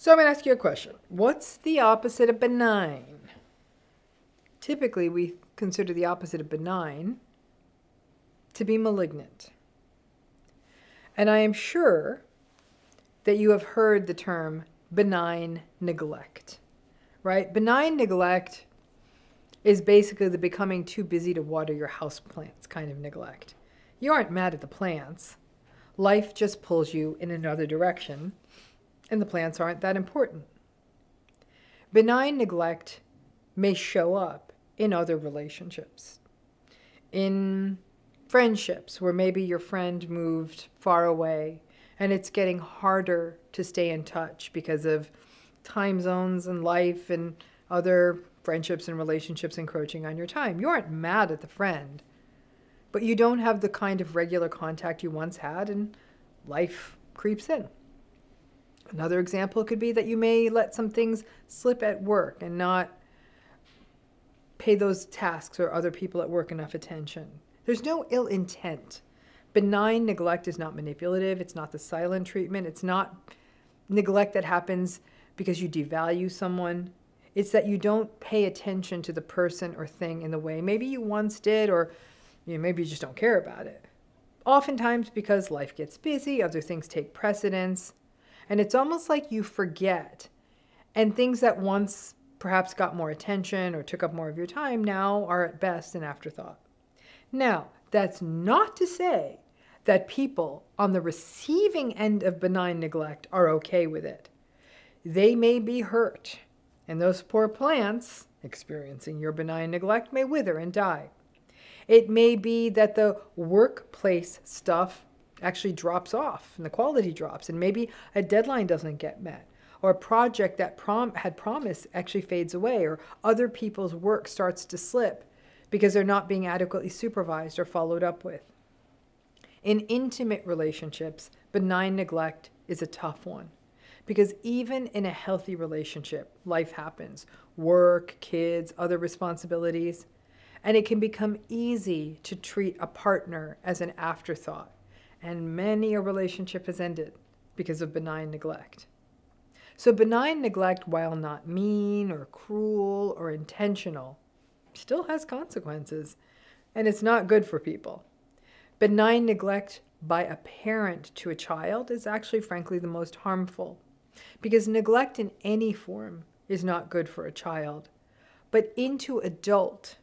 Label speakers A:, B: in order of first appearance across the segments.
A: So I'm going to ask you a question. What's the opposite of benign? Typically, we consider the opposite of benign to be malignant. And I am sure that you have heard the term benign neglect, right? Benign neglect is basically the becoming too busy to water your houseplants kind of neglect. You aren't mad at the plants. Life just pulls you in another direction, and the plants aren't that important. Benign neglect may show up in other relationships, in friendships where maybe your friend moved far away and it's getting harder to stay in touch because of time zones and life and other friendships and relationships encroaching on your time. You aren't mad at the friend, but you don't have the kind of regular contact you once had, and life creeps in. Another example could be that you may let some things slip at work and not pay those tasks or other people at work enough attention. There's no ill intent. Benign neglect is not manipulative. It's not the silent treatment. It's not neglect that happens because you devalue someone. It's that you don't pay attention to the person or thing in the way maybe you once did, or maybe you just don't care about it. Oftentimes because life gets busy, other things take precedence, and it's almost like you forget. And things that once perhaps got more attention or took up more of your time now are at best an afterthought. Now, that's not to say that people on the receiving end of benign neglect are okay with it. They may be hurt, and those poor plants experiencing your benign neglect may wither and die. It may be that the workplace stuff actually drops off and the quality drops, and maybe a deadline doesn't get met, or a project that had promise actually fades away, or other people's work starts to slip because they're not being adequately supervised or followed up with. In intimate relationships, benign neglect is a tough one, because even in a healthy relationship, life happens. Work, kids, other responsibilities. And it can become easy to treat a partner as an afterthought. And many a relationship has ended because of benign neglect. So benign neglect, while not mean or cruel or intentional, still has consequences. And it's not good for people. Benign neglect by a parent to a child is actually, frankly, the most harmful. Because neglect in any form is not good for a child. But into adult,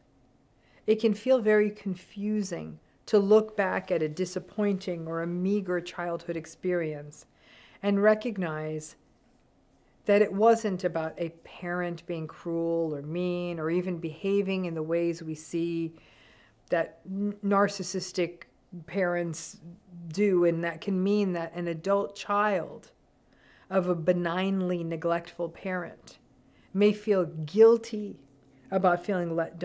A: it can feel very confusing to look back at a disappointing or a meager childhood experience and recognize that it wasn't about a parent being cruel or mean or even behaving in the ways we see that narcissistic parents do, and that can mean that an adult child of a benignly neglectful parent may feel guilty about feeling let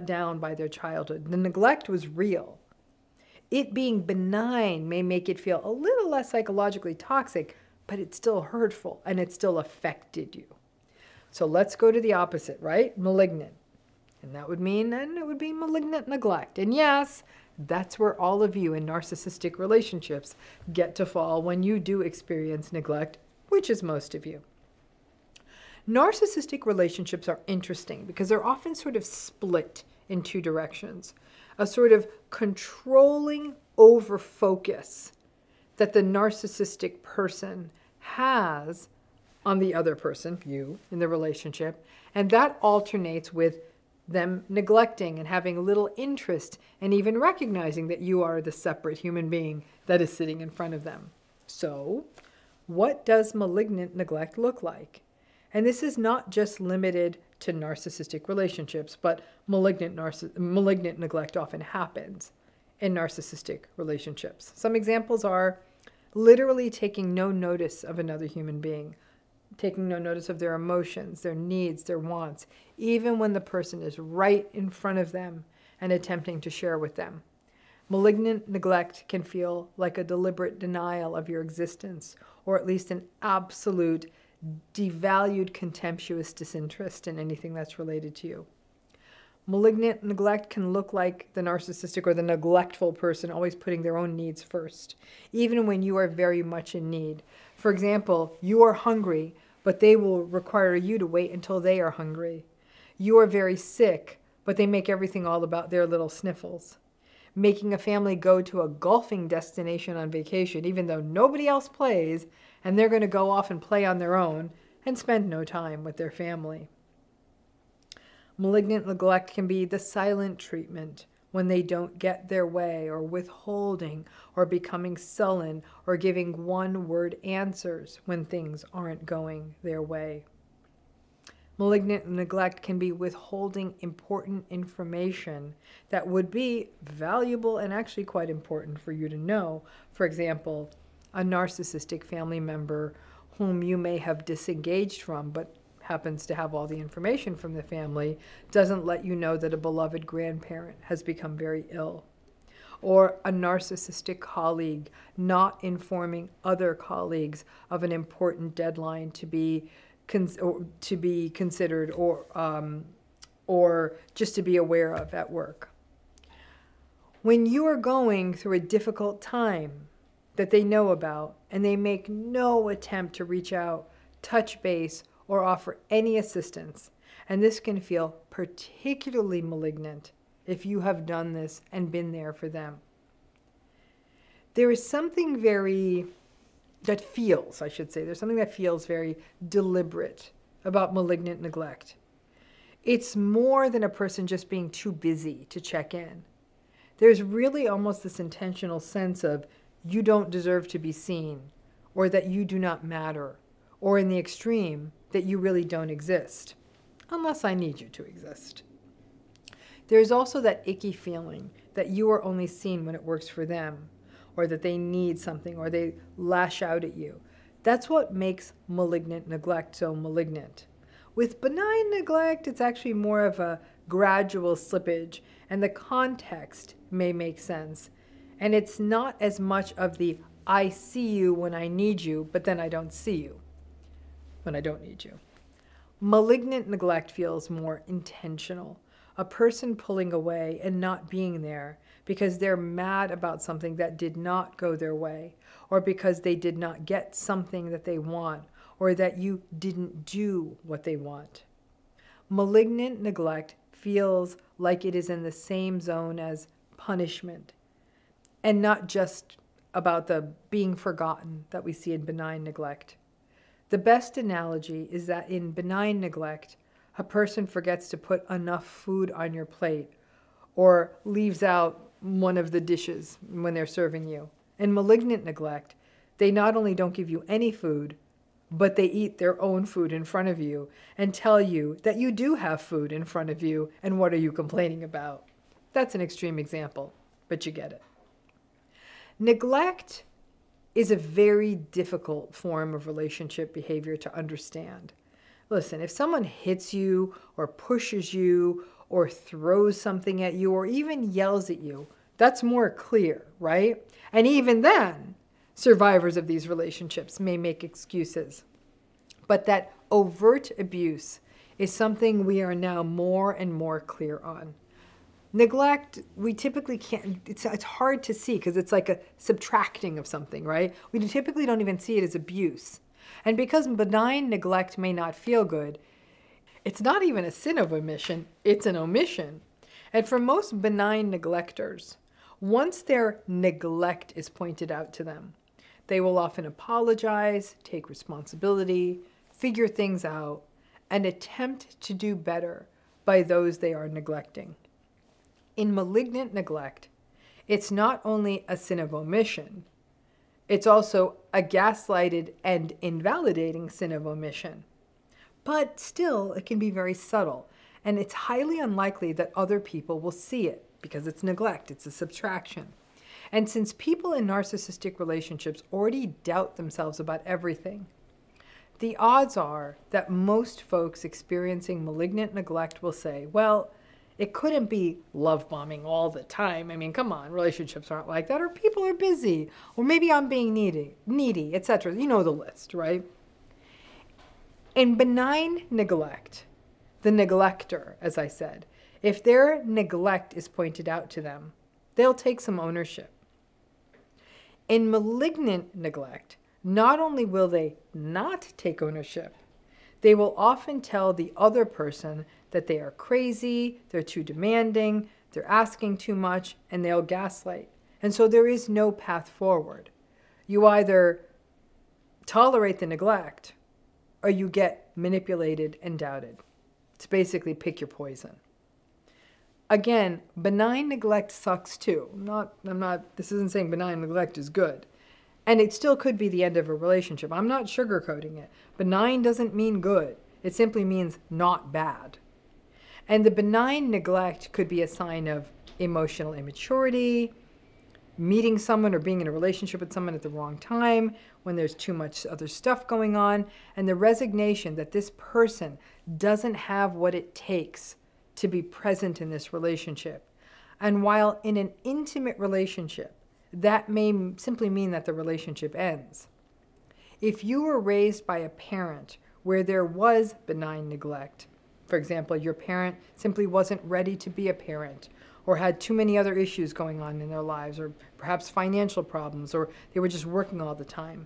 A: down by their childhood. The neglect was real. It being benign may make it feel a little less psychologically toxic, but it's still hurtful and it still affected you. So let's go to the opposite, right? Malignant. And that would mean then it would be malignant neglect. And yes, that's where all of you in narcissistic relationships get to fall when you do experience neglect, which is most of you. Narcissistic relationships are interesting because they're often sort of split in two directions. A sort of controlling over-focus that the narcissistic person has on the other person, you, in the relationship, and that alternates with them neglecting and having little interest and even recognizing that you are the separate human being that is sitting in front of them. So, what does malignant neglect look like? And this is not just limited to narcissistic relationships, but malignant neglect often happens in narcissistic relationships. Some examples are literally taking no notice of another human being, taking no notice of their emotions, their needs, their wants, even when the person is right in front of them and attempting to share with them. Malignant neglect can feel like a deliberate denial of your existence, or at least an absolute devalued, contemptuous disinterest in anything that's related to you. Malignant neglect can look like the narcissistic or the neglectful person always putting their own needs first, even when you are very much in need. For example, you are hungry, but they will require you to wait until they are hungry. You are very sick, but they make everything all about their little sniffles. Making a family go to a golfing destination on vacation, even though nobody else plays, and they're going to go off and play on their own and spend no time with their family. Malignant neglect can be the silent treatment when they don't get their way, or withholding, or becoming sullen, or giving one-word answers when things aren't going their way. Malignant neglect can be withholding important information that would be valuable and actually quite important for you to know. For example, a narcissistic family member whom you may have disengaged from but happens to have all the information from the family doesn't let you know that a beloved grandparent has become very ill. Or a narcissistic colleague not informing other colleagues of an important deadline to be considered or just to be aware of at work. When you are going through a difficult time that they know about and they make no attempt to reach out, touch base, or offer any assistance, and this can feel particularly malignant if you have done this and been there for them. There is something there's something that feels very deliberate about malignant neglect. It's more than a person just being too busy to check in. There's really almost this intentional sense of you don't deserve to be seen, or that you do not matter, or in the extreme, that you really don't exist, unless I need you to exist. There's also that icky feeling that you are only seen when it works for them, or that they need something, or they lash out at you. That's what makes malignant neglect so malignant. With benign neglect, it's actually more of a gradual slippage, and the context may make sense. And it's not as much of the I see you when I need you, but then I don't see you when I don't need you. Malignant neglect feels more intentional. A person pulling away and not being there because they're mad about something that did not go their way, or because they did not get something that they want, or that you didn't do what they want. Malignant neglect feels like it is in the same zone as punishment, and not just about the being forgotten that we see in benign neglect. The best analogy is that in benign neglect, a person forgets to put enough food on your plate, or leaves out one of the dishes when they're serving you. In malignant neglect, they not only don't give you any food, but they eat their own food in front of you and tell you that you do have food in front of you, and what are you complaining about? That's an extreme example, but you get it. Neglect is a very difficult form of relationship behavior to understand. Listen, if someone hits you or pushes you or throws something at you or even yells at you, that's more clear, right? And even then, survivors of these relationships may make excuses. But that overt abuse is something we are now more and more clear on. Neglect, we typically can't, it's hard to see because it's like a subtracting of something, right? We typically don't even see it as abuse. And because benign neglect may not feel good, it's not even a sin of omission, it's an omission. And for most benign neglectors, once their neglect is pointed out to them, they will often apologize, take responsibility, figure things out, and attempt to do better by those they are neglecting. In malignant neglect, it's not only a sin of omission, it's also a gaslighted and invalidating sin of omission. But still, it can be very subtle, and it's highly unlikely that other people will see it because it's neglect, it's a subtraction. And since people in narcissistic relationships already doubt themselves about everything, the odds are that most folks experiencing malignant neglect will say, well, it couldn't be love bombing all the time. I mean, come on, relationships aren't like that, or people are busy, or maybe I'm being needy, etc. You know the list, right? In benign neglect, the neglector, as I said, if their neglect is pointed out to them, they'll take some ownership. In malignant neglect, not only will they not take ownership, They will often tell the other person that they are crazy, they're too demanding, they're asking too much, and they'll gaslight. And so there is no path forward. You either tolerate the neglect or you get manipulated and doubted. It's basically pick your poison. Again, benign neglect sucks too. This isn't saying benign neglect is good. And it still could be the end of a relationship. I'm not sugarcoating it. Benign doesn't mean good. It simply means not bad. And the benign neglect could be a sign of emotional immaturity, meeting someone or being in a relationship with someone at the wrong time, when there's too much other stuff going on, and the resignation that this person doesn't have what it takes to be present in this relationship. And while in an intimate relationship, that may simply mean that the relationship ends. If you were raised by a parent where there was benign neglect, for example, your parent simply wasn't ready to be a parent, or had too many other issues going on in their lives, or perhaps financial problems, or they were just working all the time,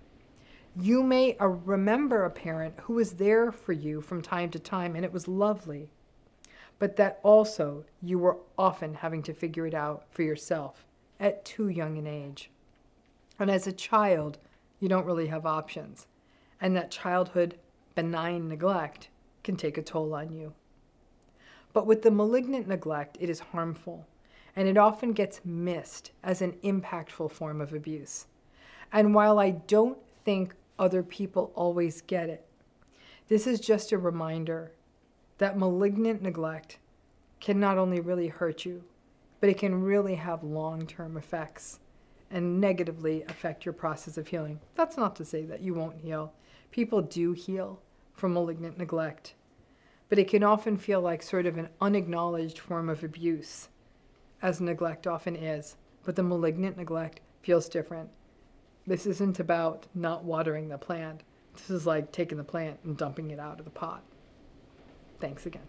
A: you may remember a parent who was there for you from time to time, and it was lovely, but that also you were often having to figure it out for yourself at too young an age. And as a child, you don't really have options. And that childhood benign neglect can take a toll on you. But with the malignant neglect, it is harmful. And it often gets missed as an impactful form of abuse. And while I don't think other people always get it, this is just a reminder that malignant neglect can not only really hurt you, but it can really have long-term effects and negatively affect your process of healing. That's not to say that you won't heal. People do heal from malignant neglect, but it can often feel like sort of an unacknowledged form of abuse, as neglect often is. But the malignant neglect feels different. This isn't about not watering the plant. This is like taking the plant and dumping it out of the pot. Thanks again.